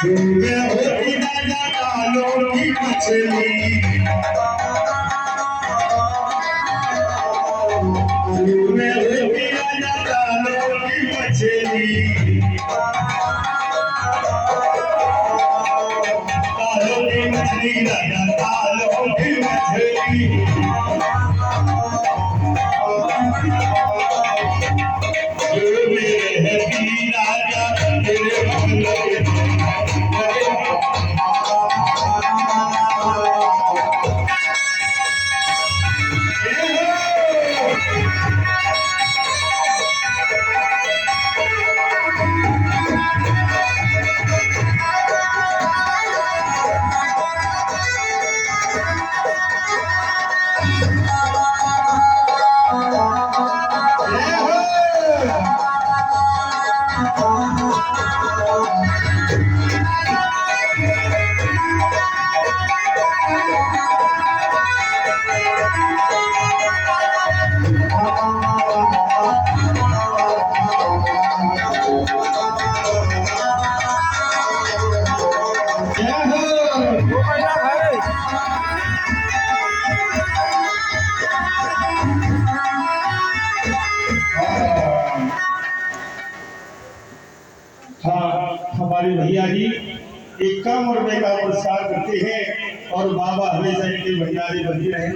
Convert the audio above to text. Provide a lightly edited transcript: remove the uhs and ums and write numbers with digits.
मैं होती राजा कालों की मछली मैं होती राजा कालों की मछली कालों की मछली राजा कालों की मछली मेरे राजा तेरे हमारे भैया जी 51 रुपए का पुरस्कार करते हैं और बाबा हमेशा इनके भंडारे बनी रहे।